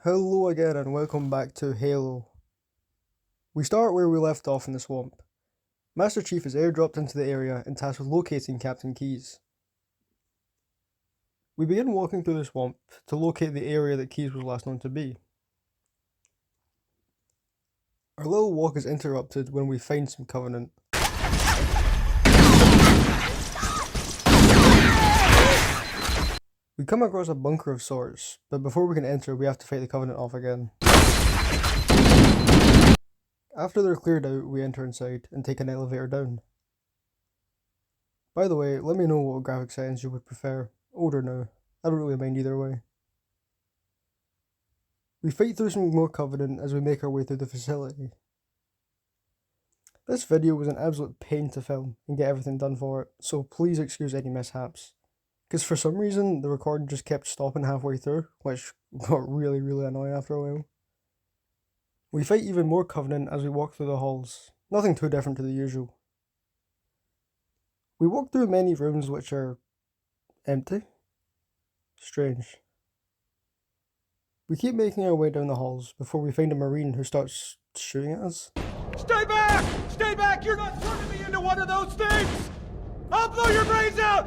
Hello again and welcome back to Halo. We start where we left off in the swamp. Master Chief is airdropped into the area and tasked with locating Captain Keyes. We begin walking through the swamp to locate the area that Keyes was last known to be. Our little walk is interrupted when we find some Covenant. We come across a bunker of sorts, but before we can enter we have to fight the Covenant off again. After they're cleared out, we enter inside and take an elevator down. By the way, let me know what graphic settings you would prefer, old or new. I don't really mind either way. We fight through some more Covenant as we make our way through the facility. This video was an absolute pain to film and get everything done for it, so please excuse any mishaps. Because for some reason, the recording just kept stopping halfway through, which got really annoying after a while. We fight even more Covenant as we walk through the halls, nothing too different to the usual. We walk through many rooms which are empty. Strange. We keep making our way down the halls before we find a Marine who starts shooting at us. Stay back! Stay back! You're not turning me into one of those things! I'll blow your brains out!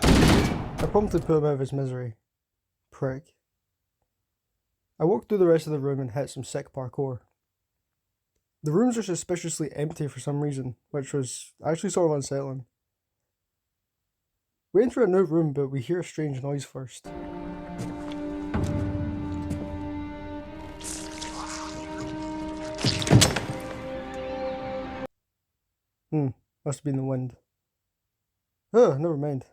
I promptly put him out of his misery. Prick. I walk through the rest of the room and hit some sick parkour. The rooms are suspiciously empty for some reason, which was actually sort of unsettling. We enter a new room, but we hear a strange noise first. Must have been the wind. Never mind.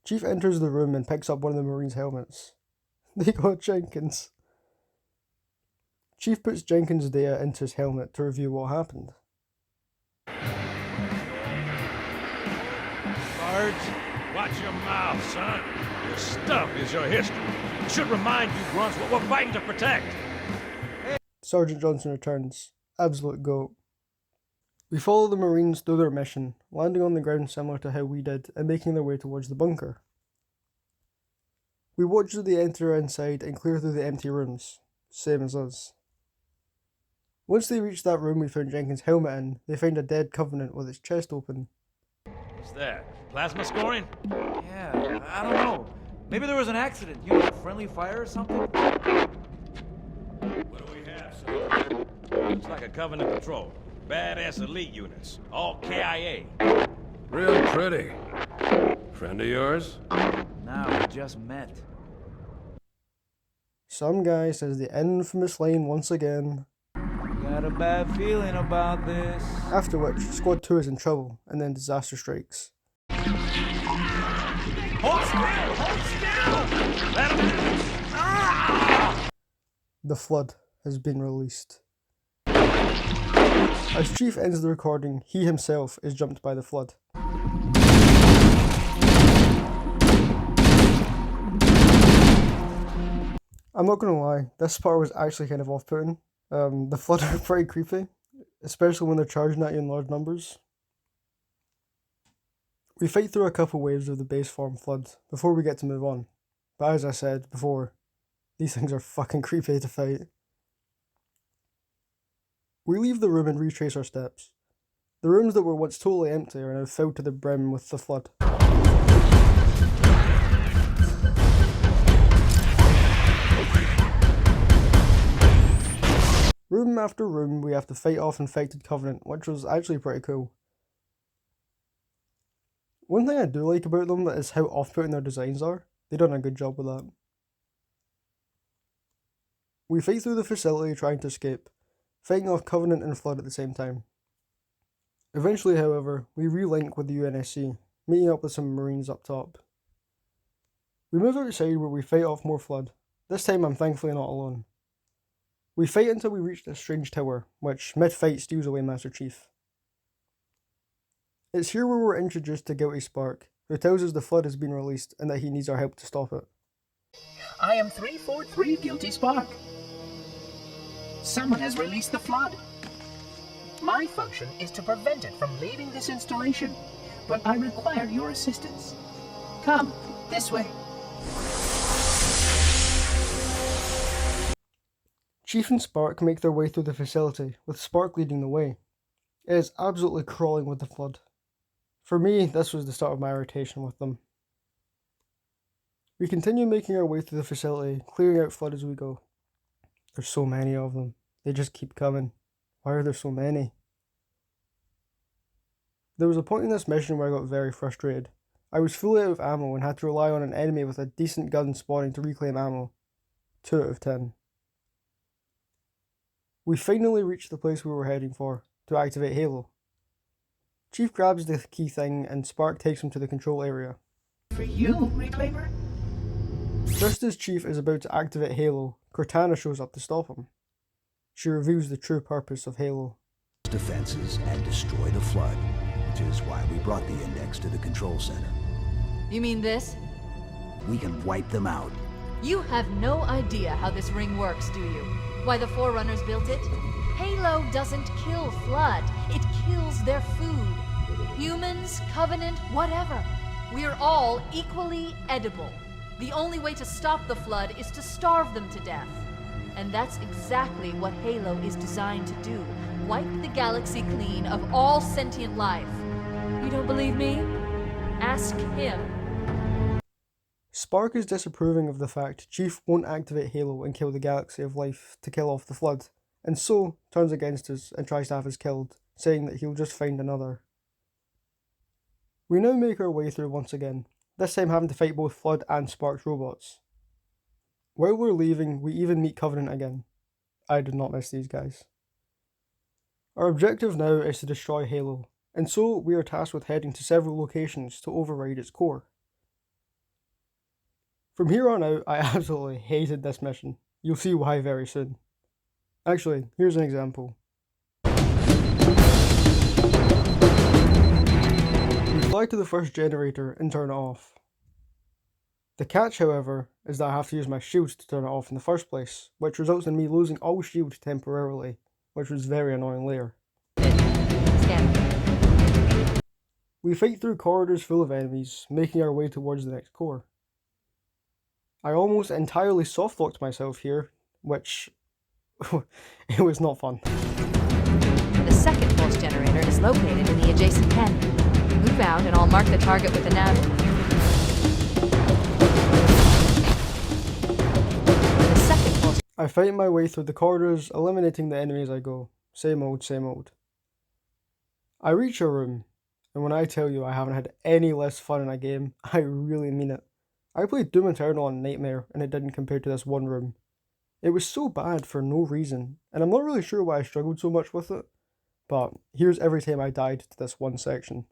Chief enters the room and picks up one of the Marines' helmets. They got Jenkins. Chief puts Jenkins' data into his helmet to review what happened. Sarge, watch your mouth, son. Your stuff is your history. It should remind you, grunts, what we're fighting to protect. Sergeant Johnson returns. Absolute goat. We follow the Marines through their mission, landing on the ground similar to how we did and making their way towards the bunker. We watch as they enter inside and clear through the empty rooms, same as us. Once they reach that room we found Jenkins' helmet in, they find a dead Covenant with its chest open. What's that? Plasma scoring? Yeah, I don't know. Maybe there was an accident, friendly fire or something? What do we have, son? Looks like a Covenant patrol. Badass elite units. All KIA. Real pretty. Friend of yours? Nah, we just met. Some guy says the infamous line once again. Got a bad feeling about this. After which, Squad 2 is in trouble, and then disaster strikes. Hold still! Hold still! Let 'em in! The Flood has been released. As Chief ends the recording, he himself is jumped by the Flood. I'm not gonna lie, this part was actually kind of off-putting. The Flood are pretty creepy, especially when they're charging at you in large numbers. We fight through a couple waves of the base form Flood before we get to move on, but as I said before, these things are fucking creepy to fight. We leave the room and retrace our steps. The rooms that were once totally empty are now filled to the brim with the Flood. Room after room we have to fight off infected Covenant, which was actually pretty cool. One thing I do like about them is how off-putting their designs are. They've done a good job with that. We fight through the facility trying to escape, fighting off Covenant and Flood at the same time. Eventually, however, we relink with the UNSC, meeting up with some Marines up top. We move outside where we fight off more Flood. This time I'm thankfully not alone. We fight until we reach this strange tower, which mid-fight steals away Master Chief. It's here where we're introduced to Guilty Spark, who tells us the Flood has been released and that he needs our help to stop it. I am 343 Guilty Spark. Someone has released the Flood. My function is to prevent it from leaving this installation, but I require your assistance. Come, this way. Chief and Spark make their way through the facility, with Spark leading the way. It is absolutely crawling with the flood. For me, this was the start of my irritation with them. We continue making our way through the facility, clearing out flood as we go. There's so many of them. They just keep coming. Why are there so many? There was a point in this mission where I got very frustrated. I was fully out of ammo and had to rely on an enemy with a decent gun spawning to reclaim ammo. 2 out of 10. We finally reached the place we were heading for, to activate Halo. Chief grabs the key thing and Spark takes him to the control area. For you, Reclaimer? Just as Chief is about to activate Halo, Cortana shows up to stop him. She reveals the true purpose of Halo. Defenses and destroy the flood, which is why we brought the Index to the control center. You mean this? We can wipe them out. You have no idea how this ring works, do you? Why the Forerunners built it? Halo doesn't kill Flood. It kills their food. Humans, Covenant, whatever. We're all equally edible. The only way to stop the Flood is to starve them to death. And that's exactly what Halo is designed to do. Wipe the galaxy clean of all sentient life. You don't believe me? Ask him. Spark is disapproving of the fact Chief won't activate Halo and kill the galaxy of life to kill off the flood, and so turns against us and tries to have us killed, saying that he'll just find another. We now make our way through once again, this time having to fight both Flood and Spark's robots. While we're leaving, we even meet Covenant again. I did not miss these guys. Our objective now is to destroy Halo, and so we are tasked with heading to several locations to override its core. From here on out, I absolutely hated this mission. You'll see why very soon. Actually, here's an example. We fly to the first generator and turn it off. The catch, however, is that I have to use my shield to turn it off in the first place, which results in me losing all shield temporarily, which was very annoying later. We fight through corridors full of enemies, making our way towards the next core. I almost entirely softlocked myself here, which it was not fun. The second force generator is located in the adjacent pen. Move out and I'll mark the target with the nav. The second force... I fight my way through the corridors, eliminating the enemies I go. Same old, same old. I reach a room, and when I tell you I haven't had any less fun in a game, I really mean it. I played Doom Eternal on Nightmare, and it didn't compare to this one room. It was so bad for no reason, and I'm not really sure why I struggled so much with it, but here's every time I died to this one section.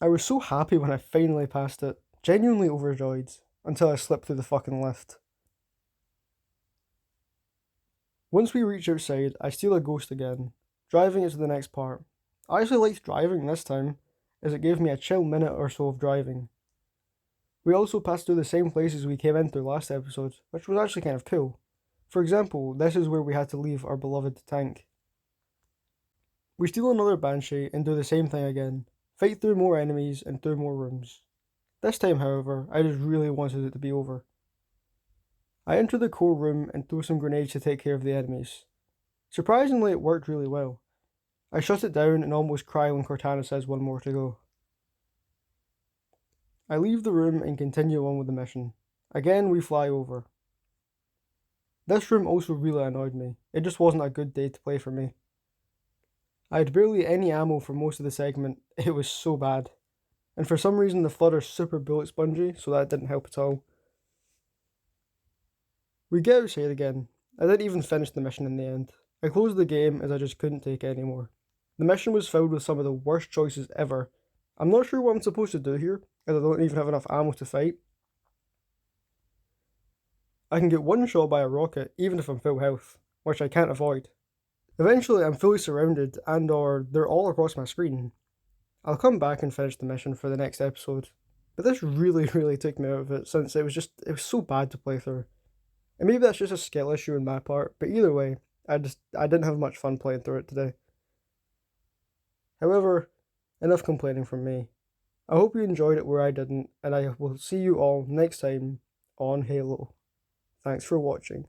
I was so happy when I finally passed it, genuinely overjoyed, until I slipped through the fucking lift. Once we reach outside, I steal a ghost again, driving it to the next part. I actually liked driving this time, as it gave me a chill minute or so of driving. We also passed through the same places we came in through last episode, which was actually kind of cool. For example, this is where we had to leave our beloved tank. We steal another Banshee and do the same thing again, fight through more enemies and through more rooms. This time, however, I just really wanted it to be over. I enter the core room and throw some grenades to take care of the enemies. Surprisingly, it worked really well. I shut it down and almost cry when Cortana says one more to go. I leave the room and continue on with the mission. Again, we fly over. This room also really annoyed me. It just wasn't a good day to play for me. I had barely any ammo for most of the segment, it was so bad. And for some reason the Flood are super bullet spongy, so that didn't help at all. We get outside again. I didn't even finish the mission in the end. I closed the game as I just couldn't take it anymore. The mission was filled with some of the worst choices ever. I'm not sure what I'm supposed to do here, as I don't even have enough ammo to fight. I can get one shot by a rocket even if I'm full health, which I can't avoid. Eventually I'm fully surrounded and or they're all across my screen. I'll come back and finish the mission for the next episode, but this really took me out of it since it was so bad to play through. And maybe that's just a skill issue on my part, but either way, I didn't have much fun playing through it today. However, enough complaining from me. I hope you enjoyed it where I didn't, and I will see you all next time on Halo. Thanks for watching.